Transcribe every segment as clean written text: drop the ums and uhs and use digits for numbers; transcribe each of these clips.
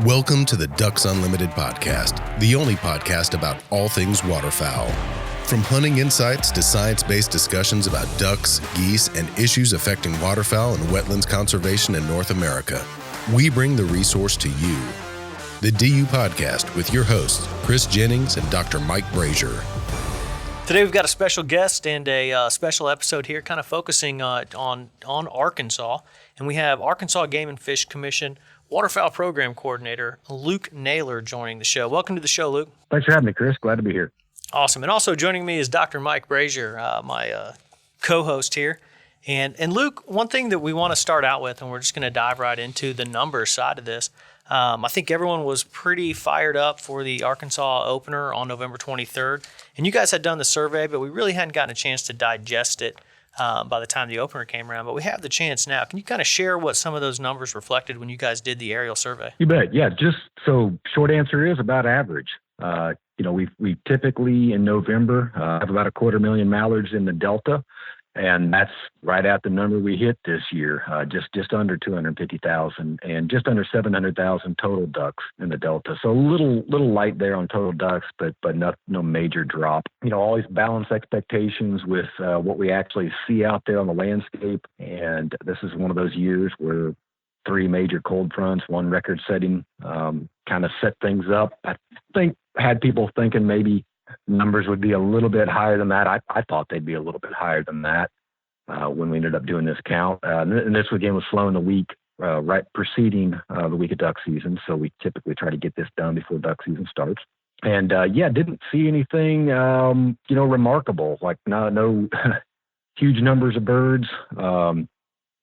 Welcome to the Ducks Unlimited podcast, the only podcast about all things waterfowl. From hunting insights to science-based discussions about ducks, geese, and issues affecting waterfowl and wetlands conservation in North America, we bring the resource to you. The DU Podcast with your hosts, Chris Jennings and Dr. Mike Brazier. Today we've got a special guest and a special episode here kind of focusing on Arkansas. And we have Arkansas Game and Fish Commission Waterfowl Program Coordinator Luke Naylor joining the show. Welcome to the show, Luke. Thanks for having me, Chris. Glad to be here. Awesome. And also joining me is Dr. Mike Brazier, my co-host here. And Luke, one thing that we want to start out with, and we're just going to dive right into the numbers side of this. I think everyone was pretty fired up for the Arkansas opener on November 23rd. And you guys had done the survey, but we really hadn't gotten a chance to digest it by the time the opener came around. But we have the chance now. Can you kind of share what some of those numbers reflected when you guys did the aerial survey? You bet. Yeah, just so short answer is about average. We typically in November have about 250,000 mallards in the Delta. And that's right at the number we hit this year, just under 250,000 and just under 700,000 total ducks in the Delta. So a little light there on total ducks, but no major drop. Always balance expectations with what we actually see out there on the landscape. And this is one of those years where 3 major cold fronts, 1 record-setting, kind of set things up. I think had people thinking maybe numbers would be a little bit higher than that. I thought they'd be a little bit higher than that when we ended up doing this count. And this again was flown the week right preceding the week of duck season. So we typically try to get this done before duck season starts. And didn't see anything remarkable, like no huge numbers of birds.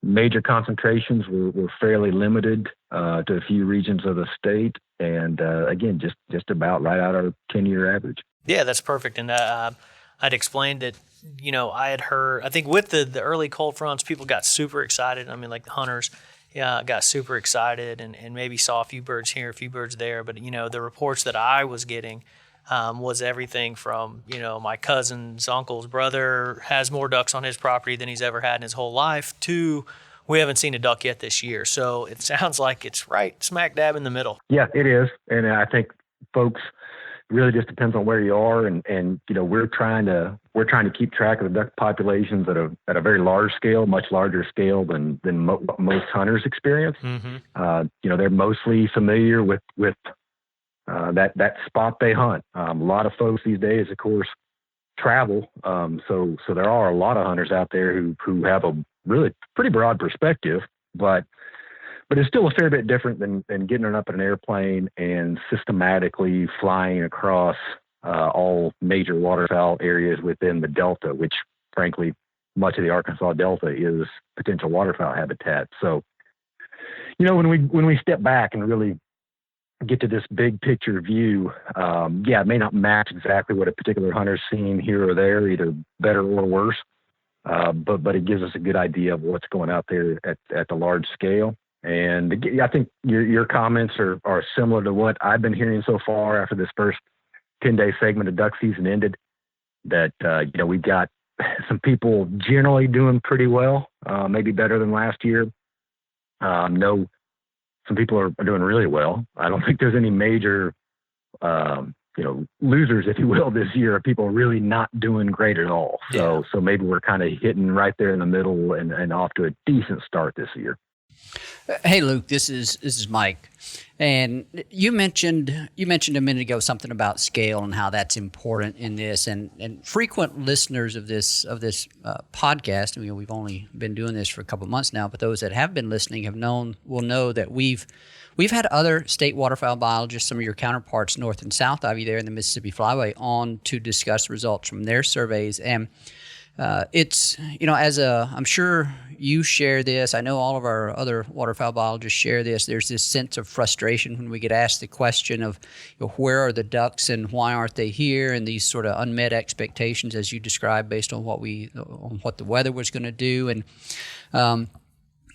Major concentrations were fairly limited to a few regions of the state. And again, just about right out our 10-year average. Yeah, that's perfect. And I'd explained that, I had heard, I think with the early cold fronts, people got super excited. I mean, like the hunters got super excited and maybe saw a few birds here, a few birds there. But, the reports that I was getting was everything from, my cousin's uncle's brother has more ducks on his property than he's ever had in his whole life to we haven't seen a duck yet this year. So it sounds like it's right smack dab in the middle. Yeah, it is. And I think folks, it really just depends on where you are, and we're trying to keep track of the duck populations at a very large scale, much larger scale than most hunters experience. Mm-hmm. They're mostly familiar with that spot they hunt. A lot of folks these days, of course, travel. So there are a lot of hunters out there who have a really pretty broad perspective, but it's still a fair bit different than getting up in an airplane and systematically flying across all major waterfowl areas within the Delta, which, frankly, much of the Arkansas Delta is potential waterfowl habitat. So, when we step back and really get to this big picture view, it may not match exactly what a particular hunter's seen here or there, either better or worse, but it gives us a good idea of what's going out there at the large scale. And I think your comments are similar to what I've been hearing so far after this first 10-day segment of duck season ended, that, we've got some people generally doing pretty well, maybe better than last year. Some people are doing really well. I don't think there's any major, losers, if you will, this year, people really not doing great at all. So maybe we're kind of hitting right there in the middle and off to a decent start this year. Hey, Luke, this is Mike, and you mentioned a minute ago something about scale and how that's important in this, and frequent listeners of this podcast. We've only been doing this for a couple of months now, but those that have been listening will know that we've had other state waterfowl biologists, some of your counterparts north and south of you there in the Mississippi Flyway, on to discuss results from their surveys. And it's, I'm sure you share this. I know all of our other waterfowl biologists share this. There's this sense of frustration when we get asked the question of, where are the ducks and why aren't they here? And these sort of unmet expectations, as you described, based on what the weather was going to do. And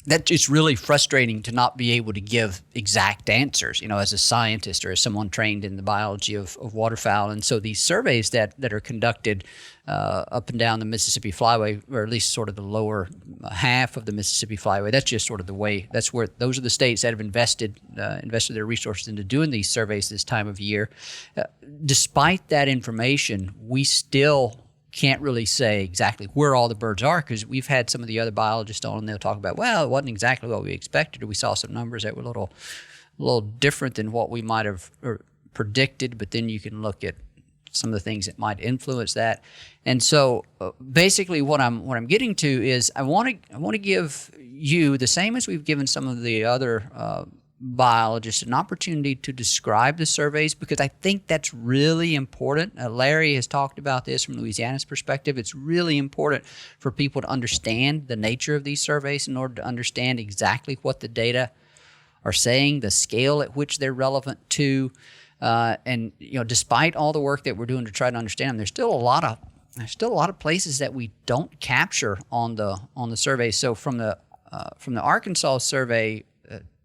that it's really frustrating to not be able to give exact answers, as a scientist or as someone trained in the biology of waterfowl. And so these surveys that are conducted up and down the Mississippi Flyway, or at least sort of the lower half of the Mississippi Flyway, that's just sort of the way. That's where those are the states that have invested their resources into doing these surveys this time of year. Despite that information, we still can't really say exactly where all the birds are, because we've had some of the other biologists on and they'll talk about, well, it wasn't exactly what we expected, or we saw some numbers that were a little different than what we might have predicted, but then you can look at some of the things that might influence that. And so basically what I'm getting to is I want to give you, the same as we've given some of the other biologists, an opportunity to describe the surveys, because I think that's really important. Larry has talked about this from Louisiana's perspective. It's really important for people to understand the nature of these surveys in order to understand exactly what the data are saying, the scale at which they're relevant to, and despite all the work that we're doing to try to understand them, there's still a lot of places that we don't capture on the survey. So from the Arkansas survey,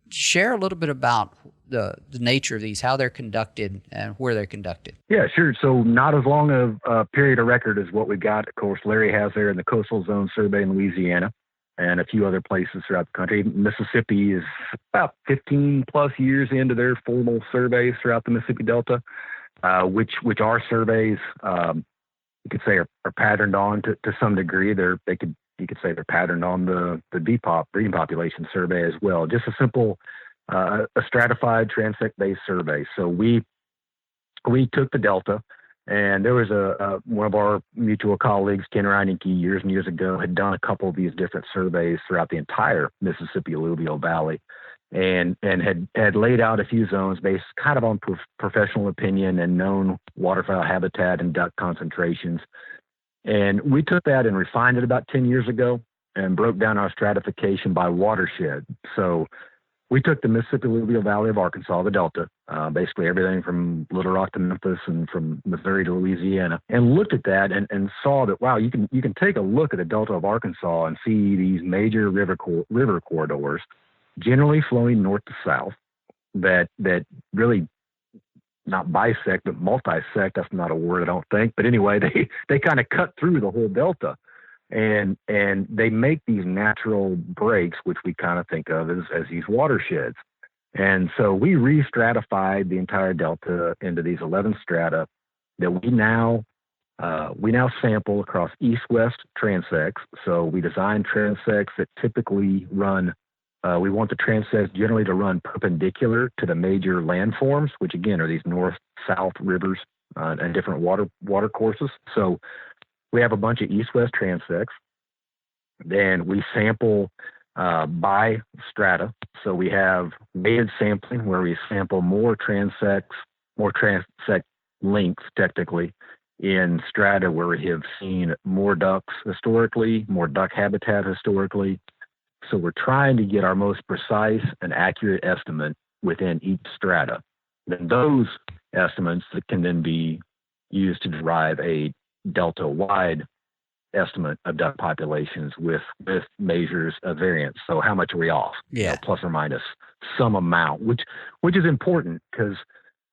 share a little bit about the nature of these, how they're conducted, and where they're conducted. Yeah, sure. So not as long of a period of record as what we got. Of course, Larry has there in the Coastal Zone Survey in Louisiana and a few other places throughout the country. Mississippi is about 15 plus years into their formal surveys throughout the Mississippi Delta, which our surveys, you could say, are patterned on to some degree. You could say they're patterned on the BPOP, breeding population survey as well. Just a simple, a stratified transect-based survey. So we took the Delta, and there was one of our mutual colleagues, Ken Reineke, years and years ago, had done a couple of these different surveys throughout the entire Mississippi alluvial valley, and had laid out a few zones based kind of on professional opinion and known waterfowl habitat and duck concentrations. And we took that and refined it about 10 years ago and broke down our stratification by watershed. So we took the Mississippi Alluvial Valley of Arkansas, the Delta, basically everything from Little Rock to Memphis and from Missouri to Louisiana, and looked at that and saw that, wow, you can take a look at the Delta of Arkansas and see these major river corridors, generally flowing north to south, that really not bisect, but multisect. That's not a word, I don't think. But anyway, they kind of cut through the whole Delta, and they make these natural breaks, which we kind of think of as these watersheds. And so we re-stratified the entire Delta into these 11 strata that we now sample across east-west transects. So we design transects that typically run. We want the transects generally to run perpendicular to the major landforms, which again are these north-south rivers and different water courses. So we have a bunch of east-west transects. Then we sample by strata. So we have weighted sampling where we sample more transect lengths technically in strata where we have seen more ducks historically, more duck habitat historically. So we're trying to get our most precise and accurate estimate within each strata. Then those estimates that can then be used to derive a delta-wide estimate of duck populations with measures of variance. So how much are we off? Yeah. Plus or minus some amount, which is important because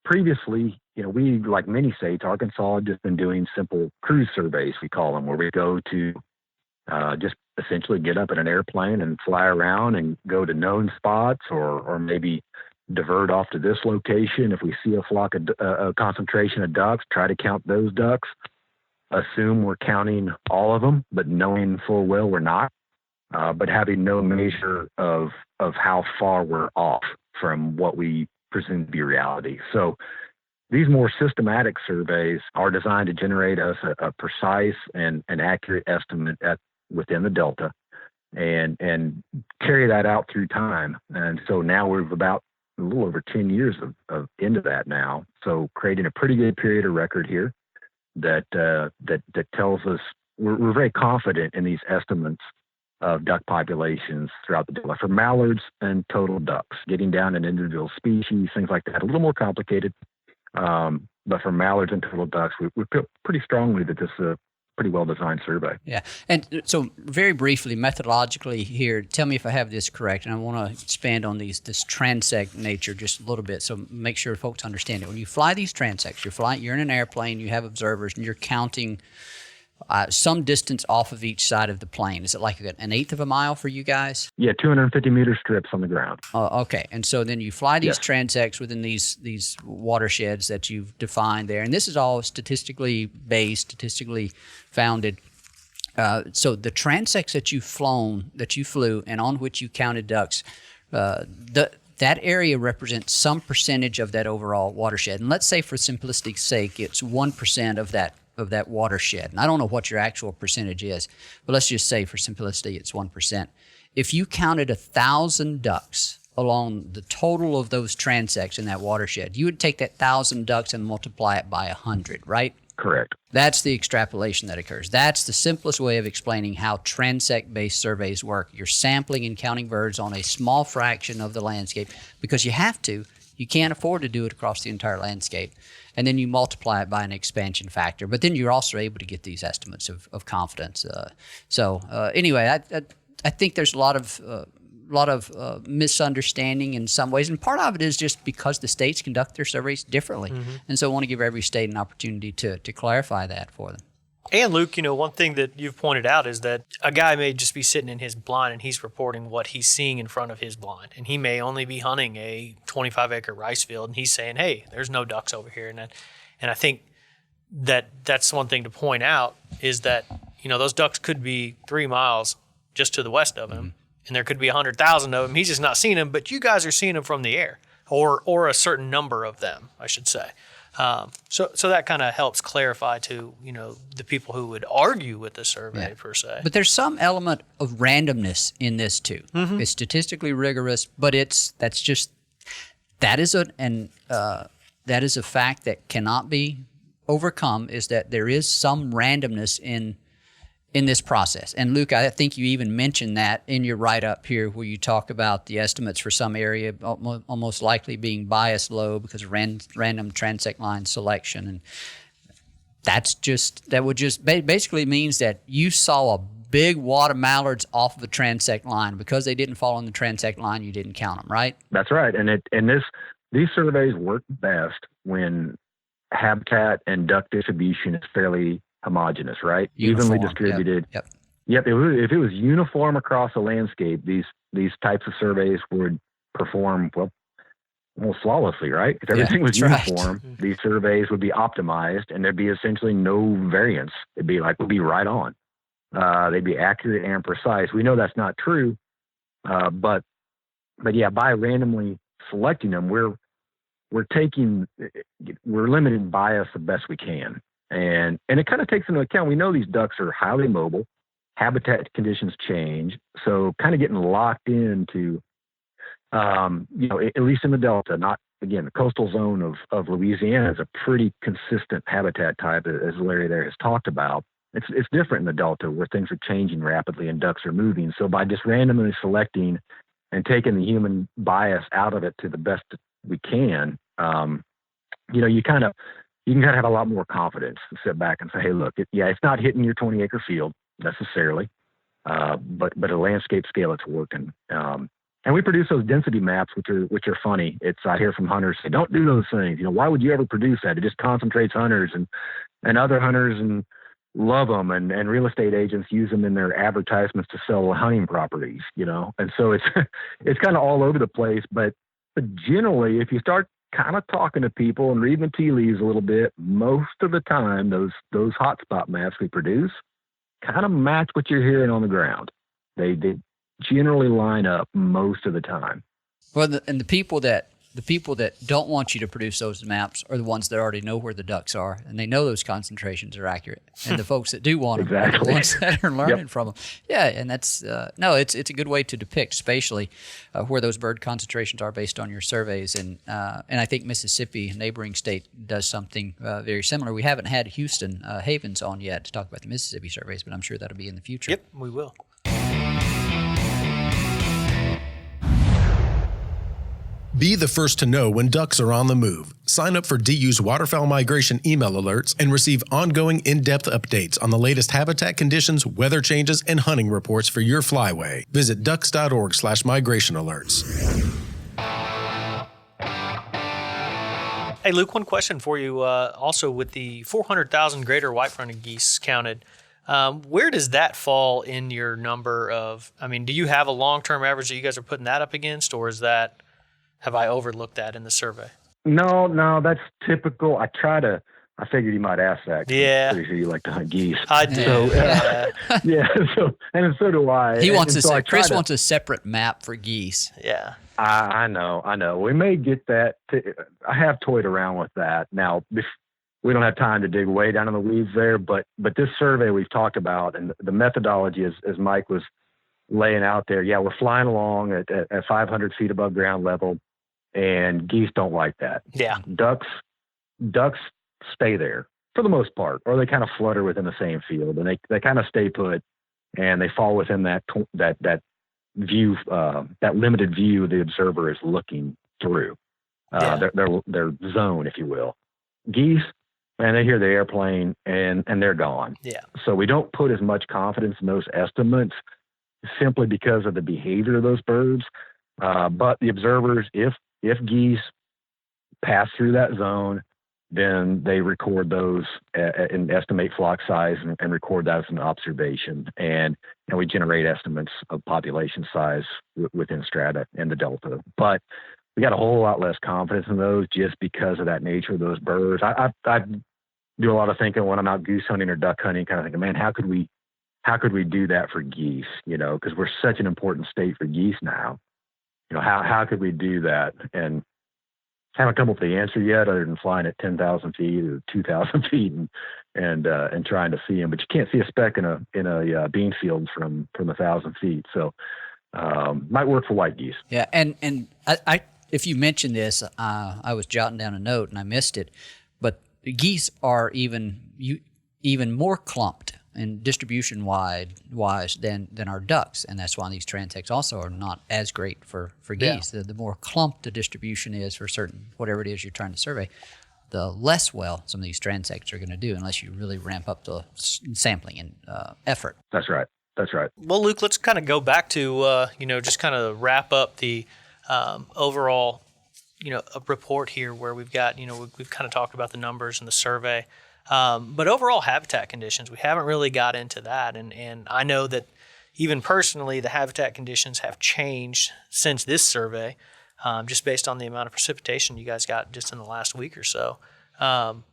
previously, we, like many states, Arkansas had just been doing simple cruise surveys, we call them, where we go to just essentially get up in an airplane and fly around and go to known spots or maybe divert off to this location. If we see a concentration of ducks, try to count those ducks, assume we're counting all of them, but knowing full well we're not, but having no measure of how far we're off from what we presume to be reality. So these more systematic surveys are designed to generate us a precise and an accurate estimate within the Delta and carry that out through time. And so now we're about a little over 10 years of into that now. So creating a pretty good period of record here that tells us we're very confident in these estimates of duck populations throughout the Delta for mallards and total ducks, getting down in individual species, things like that. A little more complicated. But for mallards and total ducks, we feel pretty strongly that this is a pretty well designed survey. Yeah. And so very briefly, methodologically here, tell me if I have this correct, and I want to expand on this transect nature just a little bit, so make sure folks understand it. When you fly these transects, you're in an airplane, you have observers, and you're counting some distance off of each side of the plane. Is it like an eighth of a mile for you guys? Yeah, 250-meter strips on the ground. Okay. And so then you fly these transects within these watersheds that you've defined there. And this is all statistically based, statistically founded. So the transects that you flew, and on which you counted ducks, that area represents some percentage of that overall watershed. And let's say for simplicity's sake, it's 1% of that watershed. And I don't know what your actual percentage is, but let's just say for simplicity it's 1%. If you counted 1,000 ducks along the total of those transects in that watershed, you would take that 1,000 ducks and multiply it by 100, right? Correct. That's the extrapolation that occurs. That's the simplest way of explaining how transect-based surveys work. You're sampling and counting birds on a small fraction of the landscape because you have to. You can't afford to do it across the entire landscape. And then you multiply it by an expansion factor. But then you're also able to get these estimates of confidence. Anyway, I think there's a lot of misunderstanding in some ways. And part of it is just because the states conduct their surveys differently. Mm-hmm. And so I want to give every state an opportunity to clarify that for them. And Luke, one thing that you've pointed out is that a guy may just be sitting in his blind and he's reporting what he's seeing in front of his blind. And he may only be hunting a 25-acre rice field and he's saying, hey, there's no ducks over here. And I think that's one thing to point out is that, those ducks could be 3 miles just to the west of him. Mm-hmm. And there could be 100,000 of them. He's just not seeing them, but you guys are seeing them from the air or a certain number of them, I should say. So that kind of helps clarify to, the people who would argue with the survey per se. But there's some element of randomness in this too. Mm-hmm. It's statistically rigorous, but that is a fact that cannot be overcome, is that there is some randomness in this process. And Luke, I think you even mentioned that in your write-up here where you talk about the estimates for some area almost likely being biased low because of random transect line selection. And that would just basically means that you saw a big wad of mallards off of a transect line. Because they didn't fall on the transect line, you didn't count them, right? That's right. And these surveys work best when habitat and duck distribution is fairly homogeneous, right? Uniform. Evenly distributed. Yep. If it was uniform across the landscape, these types of surveys would perform almost flawlessly, right? If everything was uniform, right, these surveys would be optimized and there'd be essentially no variance. Would be right on. They'd be accurate and precise. We know that's not true, but by randomly selecting them, we're limiting bias the best we can. And it kind of takes into account, we know these ducks are highly mobile, habitat conditions change. So kind of getting locked into, at least in the Delta, not, again, the coastal zone of Louisiana is a pretty consistent habitat type, as Larry there has talked about. It's different in the Delta where things are changing rapidly and ducks are moving. So by just randomly selecting and taking the human bias out of it to the best we can, you can kind of have a lot more confidence and sit back and say, hey, look, it's not hitting your 20-acre field necessarily, but at a landscape scale, it's working. And we produce those density maps, which are funny. I hear from hunters say, don't do those things. Why would you ever produce that? It just concentrates hunters and other hunters and love them. And real estate agents use them in their advertisements to sell hunting properties, And so it's kind of all over the place. But generally, if you start kind of talking to people and reading the tea leaves a little bit, most of the time those hotspot maps we produce kind of match what you're hearing on the ground. They generally line up most of the time. Well, the people that don't want you to produce those maps are the ones that already know where the ducks are, and they know those concentrations are accurate. And the folks that do want them are the ones that are learning from them. Yeah, and that's it's a good way to depict spatially where those bird concentrations are based on your surveys. And I think Mississippi, a neighboring state, does something very similar. We haven't had Houston Havens on yet to talk about the Mississippi surveys, but I'm sure that'll be in the future. Yep, we will. Be the first to know when ducks are on the move. Sign up for DU's waterfowl migration email alerts and receive ongoing in-depth updates on the latest habitat conditions, weather changes, and hunting reports for your flyway. Visit ducks.org/migration alerts. Hey, Luke, one question for you. Also, with the 400,000 greater white-fronted geese counted, where does that fall in your number of, do you have a long-term average that you guys are putting that up against, or have I overlooked that in the survey? No, that's typical. I figured you might ask that. Yeah. I'm pretty sure you like to hunt geese. I do. So, yeah. So do I. Chris wants a separate map for geese. Yeah. I know. We may get that. I have toyed around with that. Now, we don't have time to dig way down in the weeds there, but this survey we've talked about and the methodology, as Mike was laying out there, yeah, we're flying along at 500 feet above ground level, and geese don't like that. Yeah. Ducks stay there for the most part, or they kind of flutter within the same field, and they kind of stay put, and they fall within that view, that limited view the observer is looking through, their zone, if you will. Geese, man, they hear the airplane and they're gone. Yeah. So we don't put as much confidence in those estimates simply because of the behavior of those birds. But the observers, if geese pass through that zone, then they record those and estimate flock size and record that as an observation. And we generate estimates of population size within strata and the delta. But we got a whole lot less confidence in those just because of that nature of those birds. I do a lot of thinking when I'm out goose hunting or duck hunting, kind of thinking, man, how could we do that for geese? Because we're such an important state for geese now. How could we do that? And haven't come up with the answer yet, other than flying at 10,000 feet or 2,000 feet and trying to see them. But you can't see a speck in a bean field from 1,000 feet. So might work for white geese. Yeah, and I if you mentioned this, I was jotting down a note and I missed it. But the geese are even more clumped and distribution wise than our ducks, and that's why these transects also are not as great for geese. Yeah. The more clumped the distribution is for certain whatever it is you're trying to survey, the less well some of these transects are going to do unless you really ramp up the sampling and effort. That's right. Well, Luke, let's kind of go back to just kind of wrap up the overall a report here where we've got we've kind of talked about the numbers and the survey. But overall habitat conditions, we haven't really got into that. And I know that even personally, the habitat conditions have changed since this survey, just based on the amount of precipitation you guys got just in the last week or so. How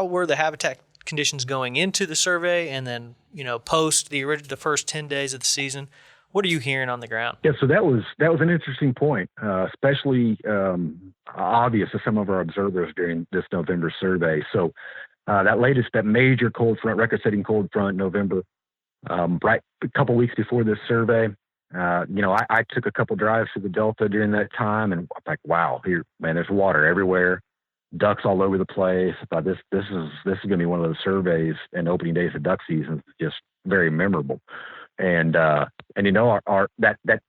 were the habitat conditions going into the survey and then, post the first 10 days of the season? What are you hearing on the ground? Yeah, so that was an interesting point, especially obvious to some of our observers during this November survey. So that major cold front, record-setting cold front, November, right a couple weeks before this survey, I took a couple drives to the Delta during that time, and I'm like, wow, here, man, there's water everywhere, ducks all over the place. I thought this is going to be one of those surveys and opening days of duck season, just very memorable. And that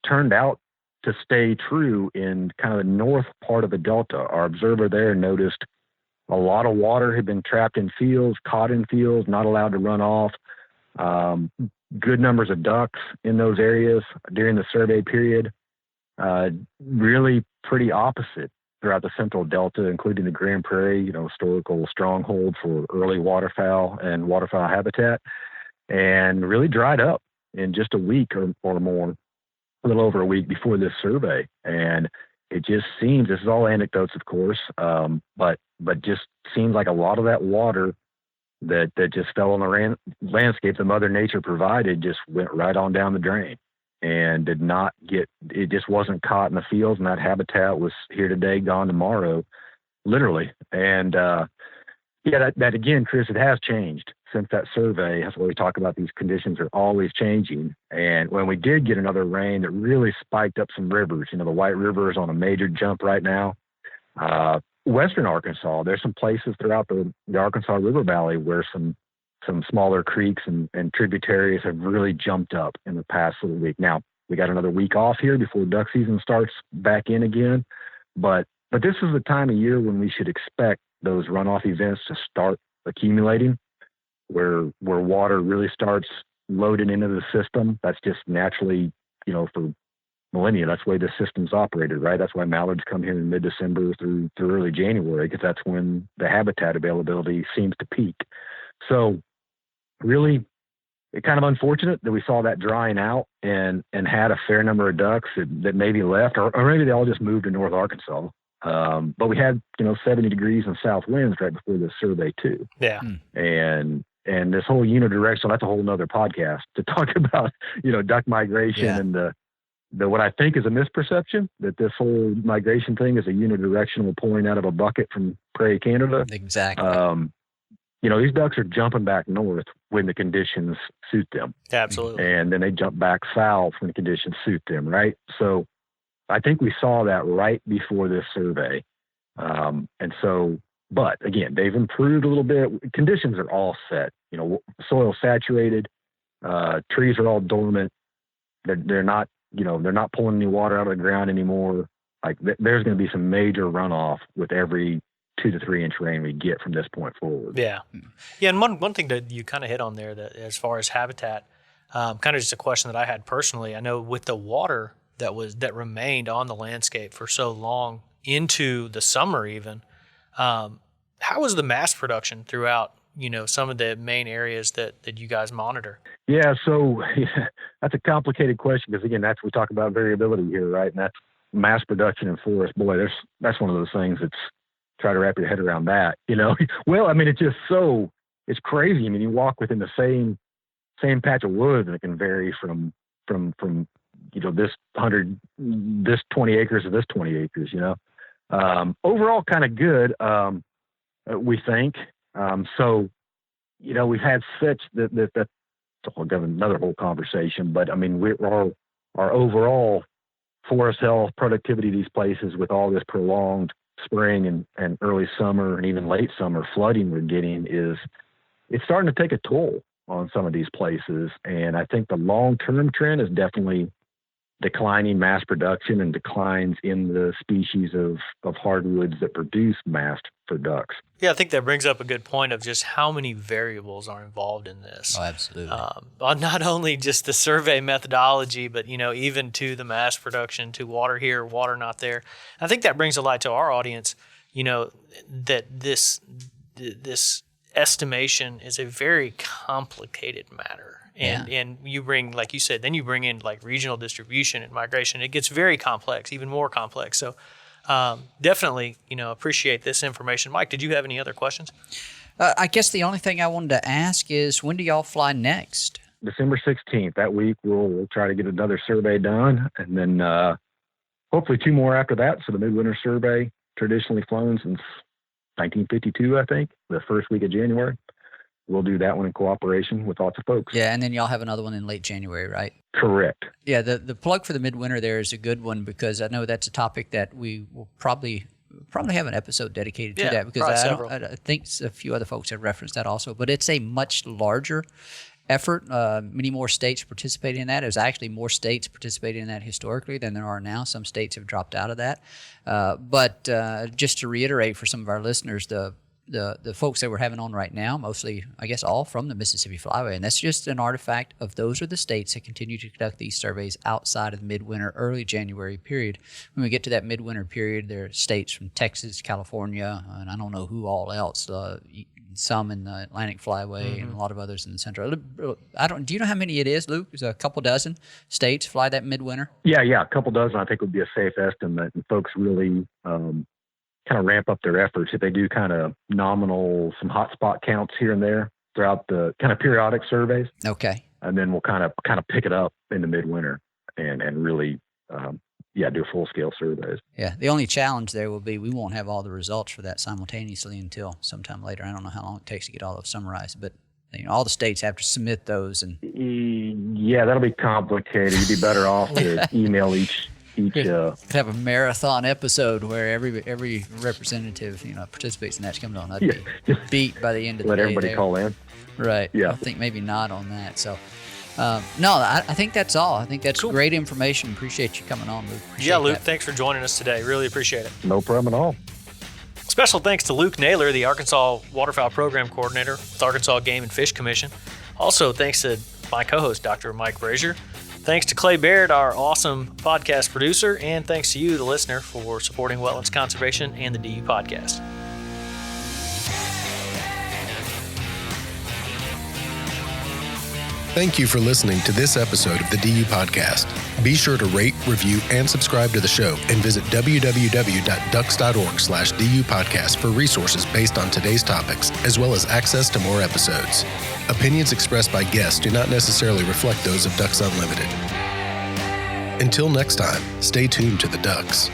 turned out to stay true in kind of the north part of the Delta. Our observer there noticed a lot of water had been trapped in fields, caught in fields, not allowed to run off. Good numbers of ducks in those areas during the survey period. Really pretty opposite throughout the central Delta, including the Grand Prairie, historical stronghold for early waterfowl and waterfowl habitat, and really dried up in just a week or more, a little over a week before this survey. And it just seems, this is all anecdotes, of course, but just seems like a lot of that water that just fell on the landscape that Mother Nature provided just went right on down the drain and it just wasn't caught in the fields, and that habitat was here today, gone tomorrow, literally. And that again, Chris, it has changed since that survey. That's why we talk about these conditions are always changing. And when we did get another rain that really spiked up some rivers, the White River is on a major jump right now. Western Arkansas, there's some places throughout the Arkansas River Valley where some smaller creeks and tributaries have really jumped up in the past little week. Now, we got another week off here before duck season starts back in again. But this is the time of year when we should expect those runoff events to start accumulating, where water really starts loading into the system. That's just naturally, for millennia, that's the way the system's operated, right? That's why mallards come here in mid-December through early January, because that's when the habitat availability seems to peak. So really, it's kind of unfortunate that we saw that drying out and had a fair number of ducks that maybe left, or maybe they all just moved to North Arkansas. But we had, 70 degrees and south winds right before the survey too. Yeah. And this whole unidirectional, that's a whole nother podcast to talk about, duck migration and the what I think is a misperception that this whole migration thing is a unidirectional pouring out of a bucket from Prairie, Canada. Exactly. These ducks are jumping back north when the conditions suit them. Absolutely. And then they jump back south when the conditions suit them, right? So I think we saw that right before this survey. But again, they've improved a little bit. Conditions are all set. Soil saturated, trees are all dormant. They're not pulling any water out of the ground anymore. Like there's going to be some major runoff with every 2 to 3 inch rain we get from this point forward. Yeah. Yeah. And one thing that you kind of hit on there, that as far as habitat, kind of just a question that I had personally. I know with the water that remained on the landscape for so long into the summer even, how was the mass production throughout, some of the main areas that you guys monitor? Yeah. So that's a complicated question, because again, we talk about variability here, right? And that's mass production in forest. Boy, that's one of those things that's, try to wrap your head around that, Well, I mean, it's it's crazy. I mean, you walk within the same patch of woods and it can vary from this 20 acres to this 20 acres, overall kind of good, we think. We've had such that's another whole conversation, but I mean, our overall forest health productivity of these places with all this prolonged spring and early summer and even late summer flooding we're getting it's starting to take a toll on some of these places. And I think the long-term trend is definitely declining mass production and declines in the species of hardwoods that produce mast for ducks. Yeah, I think that brings up a good point of just how many variables are involved in this. Oh, absolutely. Not only just the survey methodology, but, even to the mass production, to water here, water not there. I think that brings a light to our audience, that this estimation is a very complicated matter. And you bring, like you said, then you bring in like regional distribution and migration. It gets very complex, even more complex. So definitely, appreciate this information. Mike, did you have any other questions? I guess the only thing I wanted to ask is, when do y'all fly next? December 16th. That week, we'll try to get another survey done, and then hopefully 2 more after that. So the midwinter survey, traditionally flown since 1952, I think, the first week of January. We'll do that one in cooperation with lots of folks. Yeah, and then y'all have another one in late January, right? Correct. Yeah, the plug for the midwinter there is a good one, because I know that's a topic that we will probably have an episode dedicated to that, because I think a few other folks have referenced that also. But it's a much larger effort. Many more states participating in that. There's actually more states participating in that historically than there are now. Some states have dropped out of that. But just to reiterate for some of our listeners, the folks that we're having on right now, mostly, I guess, all from the Mississippi Flyway. And that's just an artifact of those are the states that continue to conduct these surveys outside of the midwinter, early January period. When we get to that midwinter period, there are states from Texas, California, and I don't know who all else, some in the Atlantic Flyway and a lot of others in the Central. Do you know how many it is, Luke? There's a couple dozen states fly that midwinter? Yeah, a couple dozen I think would be a safe estimate. And folks really kind of ramp up their efforts if they do kind of nominal, some hotspot counts here and there throughout the kind of periodic surveys. Okay. And then we'll kind of pick it up in the midwinter and really, do full scale surveys. Yeah. The only challenge there will be we won't have all the results for that simultaneously until sometime later. I don't know how long it takes to get all those summarized, but all the states have to submit those. And yeah, that'll be complicated. You'd be better off to email each have a marathon episode where every representative participates in that's coming on. I'd be beat by the end of the day. Let everybody call in. Right. Yeah. I think maybe not on that. So No, I think that's all. I think that's great information. Appreciate you coming on, Luke. Appreciate Luke, that. thanks for joining us today. Really appreciate it. No problem at all. Special thanks to Luke Naylor, the Arkansas Waterfowl Program Coordinator with Arkansas Game and Fish Commission. Also, thanks to my co-host, Dr. Mike Brazier. Thanks to Clay Baird, our awesome podcast producer, and thanks to you, the listener, for supporting wetlands conservation and the DU podcast. Thank you for listening to this episode of the DU Podcast. Be sure to rate, review, and subscribe to the show and visit www.ducks.org/DU Podcast for resources based on today's topics, as well as access to more episodes. Opinions expressed by guests do not necessarily reflect those of Ducks Unlimited. Until next time, stay tuned to the Ducks.